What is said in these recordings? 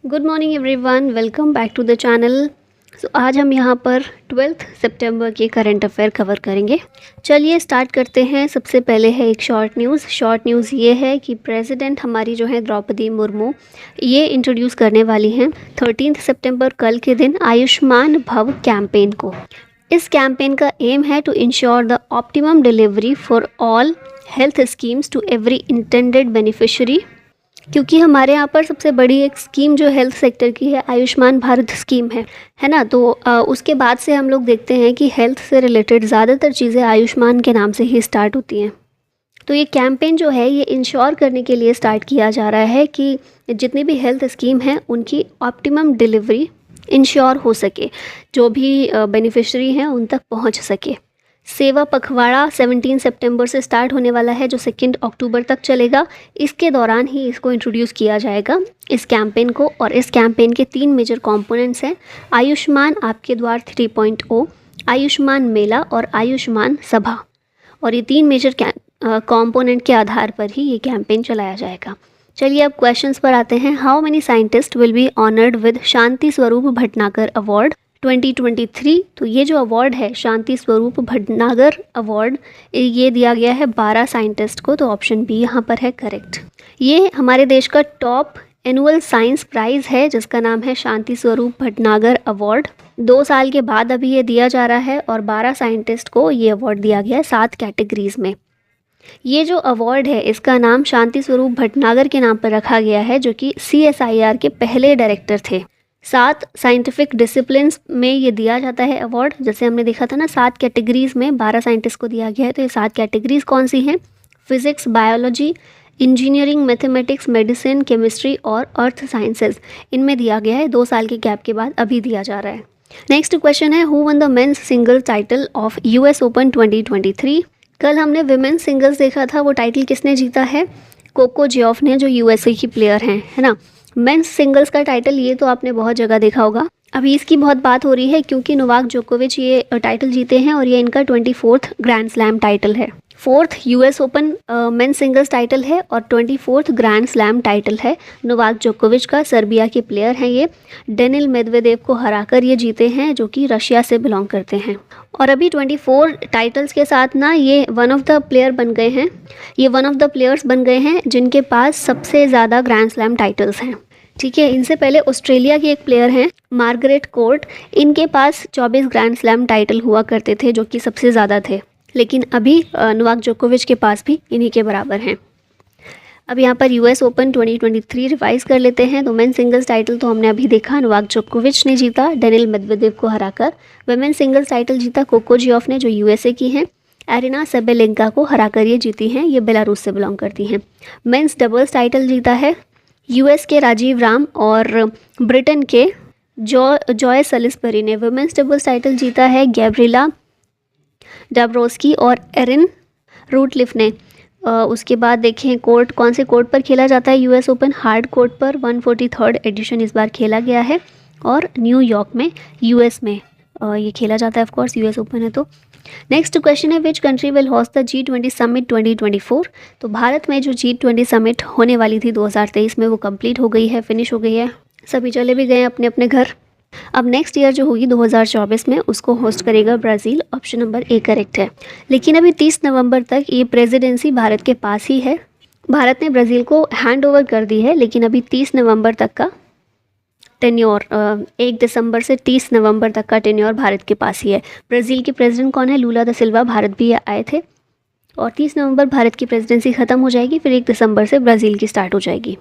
Good morning everyone, welcome back to the channel. आज हम यहाँ पर 12 सितंबर के करंट अफेयर कवर करेंगे। चलिए स्टार्ट करते हैं। सबसे पहले है एक शॉर्ट न्यूज़ ये है कि प्रेसिडेंट हमारी जो है द्रौपदी मुर्मू ये इंट्रोड्यूस करने वाली हैं 13 सितंबर कल के दिन आयुष्मान भव कैंपेन को। इस कैंपेन का एम है to ensure the optimum delivery for all health schemes to every intended beneficiary. क्योंकि हमारे यहाँ पर सबसे बड़ी एक स्कीम जो हेल्थ सेक्टर की है आयुष्मान भारत स्कीम है ना। तो उसके बाद से हम लोग देखते हैं कि हेल्थ से रिलेटेड ज़्यादातर चीज़ें आयुष्मान के नाम से ही स्टार्ट होती हैं। तो ये कैंपेन जो है ये इंश्योर करने के लिए स्टार्ट किया जा रहा है कि जितनी भी हेल्थ स्कीम हैं उनकी ऑप्टिमम डिलीवरी इंश्योर हो सके, जो भी बेनिफिशरी हैं उन तक पहुँच सके। सेवा पखवाड़ा 17 सितंबर से स्टार्ट होने वाला है, जो 2 अक्टूबर तक चलेगा। इसके दौरान ही इसको इंट्रोड्यूस किया जाएगा, इस कैंपेन को। और इस कैंपेन के 3 मेजर कंपोनेंट्स हैं, आयुष्मान आपके द्वार 3.0, आयुष्मान मेला और आयुष्मान सभा। और ये 3 मेजर कंपोनेंट के आधार पर ही ये कैंपेन चलाया जाएगा। चलिए अब क्वेश्चंस पर आते हैं। How many scientist will be honoured with Shanti Swarup Bhatnagar award 2023। तो ये जो अवार्ड है शांति स्वरूप भटनागर अवार्ड, ये दिया गया है 12 साइंटिस्ट को। तो ऑप्शन बी यहाँ पर है करेक्ट। ये हमारे देश का टॉप एनुअल साइंस प्राइज़ है जिसका नाम है शांति स्वरूप भटनागर अवार्ड। 2 साल के बाद अभी ये दिया जा रहा है और 12 साइंटिस्ट को ये अवार्ड दिया गया है 7 कैटेगरीज में। ये जो अवार्ड है इसका नाम शांति स्वरूप भटनागर के नाम पर रखा गया है, जो कि CSIR के पहले डायरेक्टर थे। 7 साइंटिफिक डिसिप्लिन्स में ये दिया जाता है अवार्ड। जैसे हमने देखा था ना, 7 कैटेगरीज में 12 साइंटिस्ट को दिया गया है। तो ये 7 कैटेगरीज कौन सी हैं? Physics, biology, engineering, mathematics, medicine, chemistry और अर्थ साइंसेज, इनमें दिया गया है। 2 साल के गैप के बाद अभी दिया जा रहा है। नेक्स्ट क्वेश्चन है, who one the men's single title of US open 2023। कल हमने विमेंस सिंगल्स देखा था, वो टाइटल किसने जीता है? कोको जियोफ ने, जो USA की प्लेयर हैं, है ना। मेंस सिंगल्स का टाइटल ये तो आपने बहुत जगह देखा होगा। अभी इसकी बहुत बात हो रही है क्योंकि नोवाक जोकोविच ये टाइटल जीते हैं और ये इनका 24th ग्रैंड स्लैम टाइटल है। 4th US open men's singles title है और 24th ग्रैंड स्लैम टाइटल है नोवाक जोकोविच का। सर्बिया के प्लेयर हैं ये। डेनिल मेदवेदेव को हराकर ये जीते हैं, जो कि रशिया से बिलोंग करते हैं। और अभी 24 टाइटल्स के साथ ना ये वन ऑफ द प्लेयर्स बन गए हैं जिनके पास सबसे ज़्यादा ग्रैंड स्लैम टाइटल्स हैं। ठीक है, इनसे पहले ऑस्ट्रेलिया की एक प्लेयर हैं मार्गरेट कोर्ट, इनके पास 24 ग्रैंड स्लैम टाइटल हुआ करते थे, जो कि सबसे ज़्यादा थे। लेकिन अभी नोवाक जोकोविच के पास भी इन्हीं के बराबर हैं। अब यहाँ पर US ओपन 2023 रिवाइज कर लेते हैं। तो मेन सिंगल्स टाइटल तो हमने अभी देखा, नोवाक जोकोविच ने जीता डेनिल मेदवेदेव को हराकर। वुमेन सिंगल्स टाइटल जीता कोको जियोफ ने, जो USA की हैं। एरिना सेबेलेंका को हराकर ये जीती हैं, ये बेलारूस से बिलोंग करती हैं। मेंस डबल्स टाइटल जीता है US के राजीव राम और ब्रिटेन के जॉय सलिसबरी ने। वुमेन्स डबल्स टाइटल जीता है गैब्रिला डाब्रोस्की और एरिन रूटलिफ ने। उसके बाद देखें कोर्ट, कौन से कोर्ट पर खेला जाता है US ओपन? हार्ड कोर्ट पर। 143rd एडिशन इस बार खेला गया है और न्यूयॉर्क में US में ये खेला जाता है। ऑफकोर्स US ओपन है। तो नेक्स्ट क्वेश्चन है, which country will host the G20 summit 2024। तो भारत में जो G20 समिट होने वाली थी 2023 में, वो कंप्लीट हो गई है, फिनिश हो गई है। सभी चले भी गए अपने अपने घर। अब नेक्स्ट ईयर जो होगी 2024 में, उसको होस्ट करेगा Brazil. Option number A correct है। लेकिन अभी 30 नवंबर तक ये प्रेसिडेंसी भारत के पास ही है। भारत ने ब्राज़ील को हैंड ओवर कर दी है, लेकिन अभी 30 नवंबर तक का टेन्योर, 1 दिसंबर से 30 नवंबर तक का टेन्योर भारत के पास ही है। ब्राज़ील के प्रेसिडेंट कौन है? लूला दा सिल्वा। भारत भी आए थे। और 30 नवंबर भारत की प्रेसिडेंसी ख़त्म हो जाएगी, फिर 1 दिसंबर से ब्राज़ील की स्टार्ट हो जाएगी।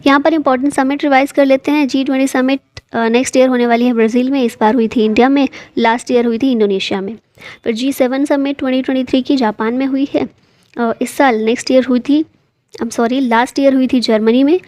यहाँ पर इंपॉर्टेंट समिट रिवाइज कर लेते हैं। G20 समिट नेक्स्ट ईयर होने वाली है ब्राज़ील में। इस बार हुई थी इंडिया में, लास्ट ईयर हुई थी इंडोनेशिया में। फिर G7 समिट 2023 की जापान में हुई है। इस साल लास्ट ईयर हुई थी जर्मनी में।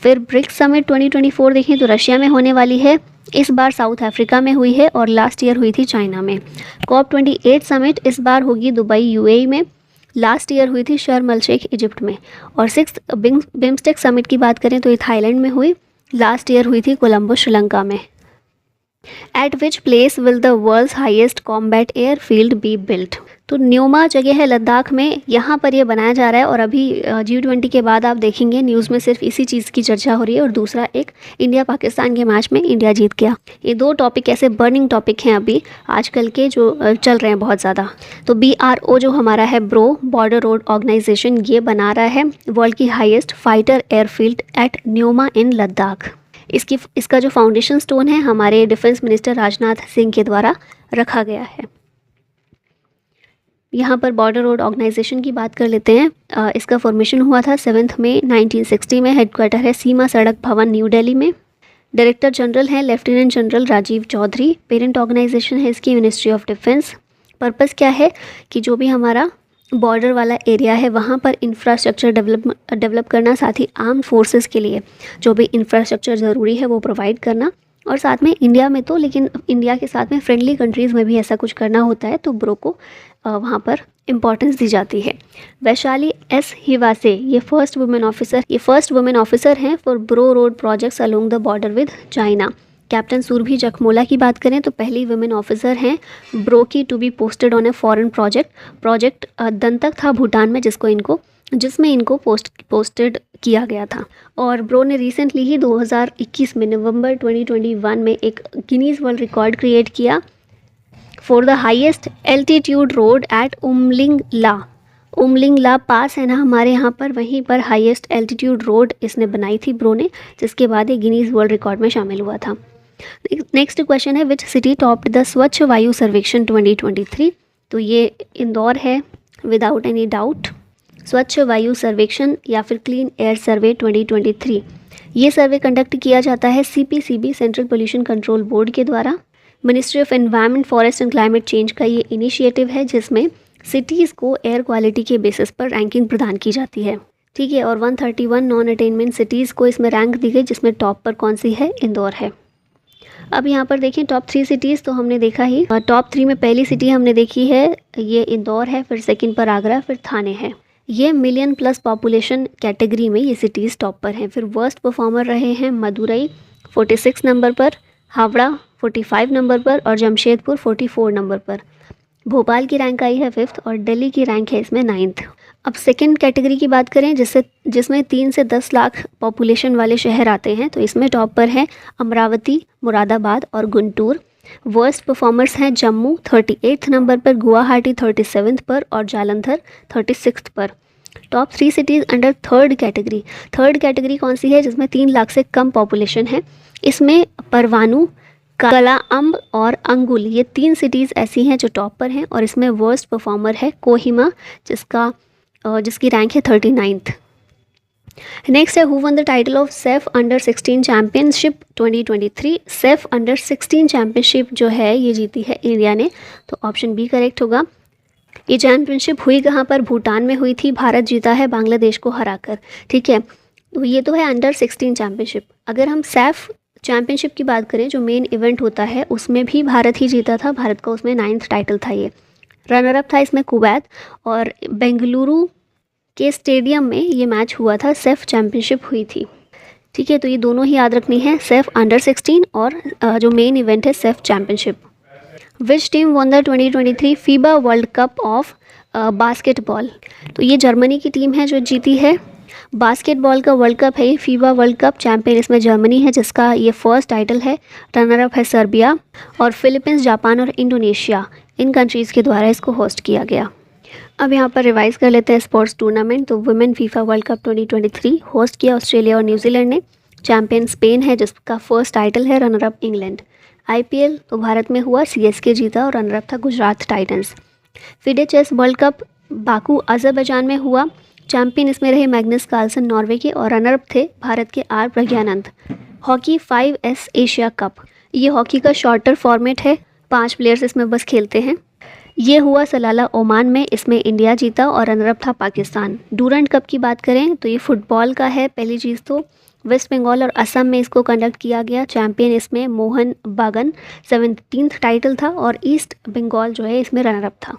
फिर ब्रिक्स समिट 2024 देखें तो रशिया में होने वाली है। इस बार साउथ अफ्रीका में हुई है और लास्ट ईयर हुई थी चाइना में। COP28 समिट इस बार होगी दुबई UAE में। लास्ट ईयर हुई थी शर्म अल शेख इजिप्ट में। और 6th बिम्स्टेक समिट की बात करें तो ये थाईलैंड में हुई। लास्ट ईयर हुई थी कोलंबो श्रीलंका में। At which place will the world's highest combat air field be built. तो न्योमा जगह है लद्दाख में, यहाँ पर ये बनाया जा रहा है। और अभी G20 के बाद आप देखेंगे न्यूज़ में सिर्फ इसी चीज़ की चर्चा हो रही है। और दूसरा एक इंडिया पाकिस्तान के मैच में इंडिया जीत गया। ये दो टॉपिक ऐसे बर्निंग टॉपिक हैं अभी आजकल के, जो चल रहे हैं बहुत ज़्यादा। तो BRO जो हमारा है, ब्रो बॉर्डर रोड ऑर्गेनाइजेशन, ये बना रहा है वर्ल्ड की highest fighter airfield at Nyoma in Ladakh. इसका जो फाउंडेशन स्टोन है हमारे डिफेंस मिनिस्टर राजनाथ सिंह के द्वारा रखा गया है। यहाँ पर बॉर्डर रोड ऑर्गेनाइजेशन की बात कर लेते हैं। इसका फॉर्मेशन हुआ था 7 मई 1960 में। हेडक्वार्टर है सीमा सड़क भवन, न्यू दिल्ली में। डायरेक्टर जनरल है lieutenant general Rajiv Chaudhary. Parent organisation है इसकी मिनिस्ट्री ऑफ डिफेंस। पर्पस क्या है कि जो भी हमारा बॉर्डर वाला एरिया है वहाँ पर इंफ्रास्ट्रक्चर डेवलप करना, साथ ही आर्म फोर्सेस के लिए जो भी इंफ्रास्ट्रक्चर ज़रूरी है वो प्रोवाइड करना। और साथ में इंडिया में तो, लेकिन इंडिया के साथ में फ्रेंडली कंट्रीज़ में भी ऐसा कुछ करना होता है, तो ब्रो को वहाँ पर इम्पॉर्टेंस दी जाती है। वैशाली S हिवासे, ये फर्स्ट वुमेन ऑफिसर हैं for BRO road projects along the border with China. Captain Surbhi Jakhmola की बात करें तो पहली वुमेन ऑफिसर हैं ब्रो की to be posted on a foreign project Dantak था भूटान में, जिसमें इनको पोस्टेड किया गया था। और ब्रो ने रिसेंटली ही 2021 में नवंबर 2021 में एक गिनीज वर्ल्ड रिकॉर्ड क्रिएट किया for the highest altitude road at Umlingla pass है ना हमारे यहाँ पर, वहीं पर हाईएस्ट एल्टीट्यूड रोड इसने बनाई थी ब्रो ने, जिसके बाद ये गिनीज वर्ल्ड रिकॉर्ड में शामिल हुआ था। नेक्स्ट क्वेश्चन है विच सिटी टॉप्ड द स्वच्छ वायु सर्वेक्षण 2023। तो ये इंदौर है विदाउट एनी डाउट। स्वच्छ वायु सर्वेक्षण या फिर क्लीन एयर सर्वे 2023, ये सर्वे कंडक्ट किया जाता है CPCB central pollution control board के द्वारा। Ministry of environment, forest and climate change का ये इनिशिएटिव है जिसमें सिटीज़ को एयर क्वालिटी के बेसिस पर रैंकिंग प्रदान की जाती है। ठीक है, और 131 नॉन अटेनमेंट सिटीज़ को इसमें रैंक दी गई, जिसमें टॉप पर कौन सी है, इंदौर है। अब यहाँ पर देखें टॉप 3 सिटीज़ तो हमने देखा ही। टॉप 3 में पहली सिटी हमने देखी है ये इंदौर है, फिर सेकंड पर आगरा, फिर थाने है। ये मिलियन प्लस पॉपुलेशन कैटेगरी में ये सिटीज़ टॉप पर हैं। फिर वर्स्ट परफॉर्मर रहे हैं मदुरई 46 नंबर पर, हावड़ा 45 नंबर पर और जमशेदपुर 44 नंबर पर। भोपाल की रैंक आई है 5th और दिल्ली की रैंक है इसमें 9th। अब सेकंड कैटेगरी की बात करें जिसमें 3 से 10 लाख पॉपुलेशन वाले शहर आते हैं, तो इसमें टॉप पर है अमरावती, मुरादाबाद और गुंटूर। वर्स्ट परफॉर्मर्स हैं जम्मू 38 नंबर पर, गुवाहाटी 37 पर और जालंधर 36 पर। Top 3 cities under third category कौन सी है, जिसमें 3 लाख से कम पॉपुलेशन है। इसमें परवानू, कलाअंब और अंगुल, ये 3 सिटीज़ ऐसी हैं जो टॉप पर हैं। और इसमें वर्स्ट परफॉर्मर है कोहिमा, जिसकी रैंक है 39th। नेक्स्ट है who one the title of safe under 16 championship 2023। Safe under 16 championship जो है ये जीती है इंडिया ने, तो ऑप्शन बी करेक्ट होगा। ये चैम्पियनशिप हुई कहाँ पर, भूटान में हुई थी। भारत जीता है बांग्लादेश को हराकर। ठीक है, तो ये तो है अंडर 16 चैम्पियनशिप। अगर हम सेफ चैम्पियनशिप की बात करें जो मेन इवेंट होता है, उसमें भी भारत ही जीता था। भारत का उसमें 9th टाइटल था। ये रनर अप था इसमें कुवैत, और बेंगलुरु के स्टेडियम में ये मैच हुआ था, सेफ चैम्पियनशिप हुई थी। ठीक है, तो ये दोनों ही याद रखनी है, सेफ अंडर 16 और जो मेन इवेंट है safe championship. Which team one the 2023 FIBA world cup of basketball. तो ये जर्मनी की टीम है जो जीती है बास्केटबॉल का वर्ल्ड कप है। ये फीबा वर्ल्ड कप चैंपियन इसमें जर्मनी है, जिसका ये फर्स्ट टाइटल है। रनर अप है सर्बिया, और फिलीपींस, जापान और इंडोनेशिया, इन कंट्रीज़ के द्वारा इसको होस्ट किया गया। अब यहाँ पर रिवाइज कर लेते हैं स्पोर्ट्स टूर्नामेंट। तो women FIFA world cup 2023 host किया ऑस्ट्रेलिया और न्यूजीलैंड ने। चैंपियन स्पेन है जिसका फर्स्ट टाइटल है। Runner up England. IPL तो भारत में हुआ, CSK जीता और रनर अप था Gujarat Titans. FIDE chess World Cup Baku Azerbaijan में हुआ। चैंपियन इसमें रहे मैग्नस कार्लसन नॉर्वे के, और रनर अप थे भारत के R Praggnanandhaa. Hockey 5S Asia Cup, ये हॉकी का शॉर्टर फॉर्मेट है, 5 प्लेयर्स इसमें बस खेलते हैं। ये हुआ सलाला ओमान में, इसमें इंडिया जीता और रनर अप था पाकिस्तान। डूरंट कप की बात करें तो ये फुटबॉल का है। पहली चीज़ तो वेस्ट बंगाल और असम में इसको कंडक्ट किया गया। चैंपियन इसमें मोहन बागन, 17th टाइटल था, और ईस्ट बंगाल जो है इसमें रनर अप था।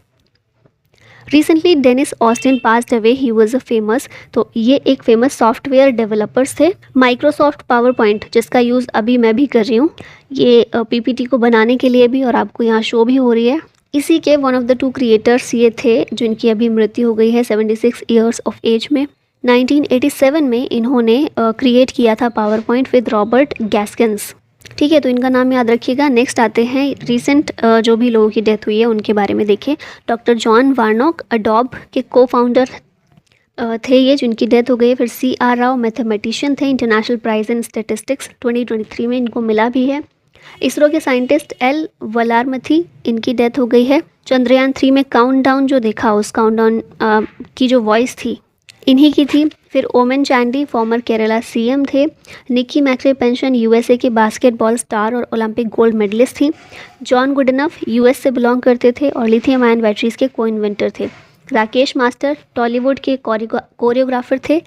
Recently Dennis Austin passed away, he was a famous, तो ये एक फेमस सॉफ्टवेयर डेवलपर्स थे। माइक्रोसॉफ्ट पावर पॉइंट, जिसका यूज़ अभी मैं भी कर रही हूँ, ये पीपीटी को बनाने के लिए भी, और आपको यहाँ शो भी हो रही है। इसी के वन ऑफ द 2 क्रिएटर्स ये थे, जिनकी अभी मृत्यु हो गई है 76 ईयर्स ऑफ एज में। 1987 में इन्होंने क्रिएट किया था पावर पॉइंट विद रॉबर्ट गैस्किन्स। ठीक है, तो इनका नाम याद रखिएगा। नेक्स्ट आते हैं रिसेंट जो भी लोगों की डेथ हुई है उनके बारे में देखें। डॉक्टर जॉन वार्नॉक, अडोब के को फाउंडर थे ये, जिनकी डेथ हो गई है। फिर CR राव, मैथमेटिशियन थे, इंटरनेशनल प्राइज इन स्टैटिस्टिक्स 2023 में इनको मिला भी है। इसरो के साइंटिस्ट L वलारमथी, इनकी डेथ हो गई है। चंद्रयान 3 में काउंटडाउन जो देखा, उस काउंटडाउन की जो वॉइस थी इन्हीं की थी। फिर ओमेन चांडी, फॉर्मर केरला CM थे। निकी मैक्ले पेंशन, USA के बास्केटबॉल स्टार और ओलंपिक गोल्ड मेडलिस्ट थी। जॉन गुडनफ US से बिलोंग करते थे और लिथियम आयन बैटरीज के को इन्वेंटर थे। राकेश मास्टर, टॉलीवुड के कोरियोग्राफर थे।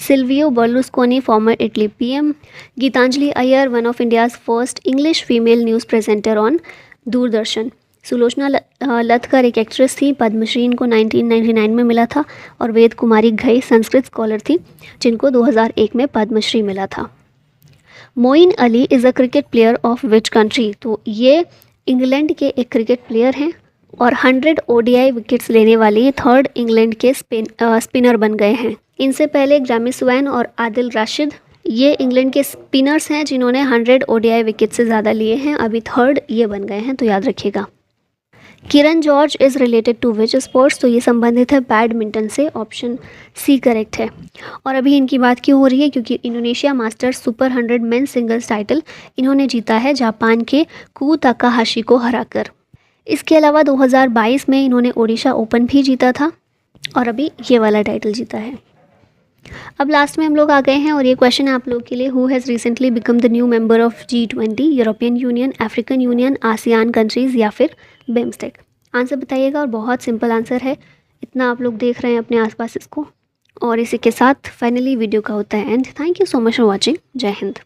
Silvio Berlusconi, former Italy PM। Geetanjali Iyer, one of India's first English female news presenter on Doordarshan. Sulochana Latkar एक एक्ट्रेस थी, पद्मश्री इनको 1999 में मिला था। और वेद कुमारी घई संस्कृत स्कॉलर थी, जिनको 2001 में पद्मश्री मिला था। Moeen Ali is a cricket player of which country, तो ये इंग्लैंड के एक क्रिकेट प्लेयर हैं और 100 ODI विकेट्स लेने वाले 3rd इंग्लैंड के स्पिनर बन गए हैं। इनसे पहले ग्रामी स्वैन और आदिल राशिद, ये इंग्लैंड के स्पिनर्स हैं जिन्होंने 100 ODI विकेट से ज़्यादा लिए हैं, अभी 3rd ये बन गए हैं, तो याद रखिएगा। Kiran George is related to which sports, तो ये संबंधित है बैडमिंटन से, ऑप्शन C करेक्ट है। और अभी इनकी बात क्यों हो रही है, क्योंकि Indonesia masters super 100 main singles title इन्होंने जीता है जापान के कू ताकाहाशी को हराकर। इसके अलावा 2022 में इन्होंने ओडिशा ओपन भी जीता था और अभी ये वाला टाइटल जीता है। अब लास्ट में हम लोग आ गए हैं और ये क्वेश्चन है आप लोग के लिए, who has recently become the new member of G20, European union, African union, ASEAN countries या फिर बिम्स्टेक। आंसर बताइएगा, और बहुत सिंपल आंसर है, इतना आप लोग देख रहे हैं अपने आसपास इसको। और इसी के साथ फाइनली वीडियो का होता है and. Thank you so much for watching. जय हिंद।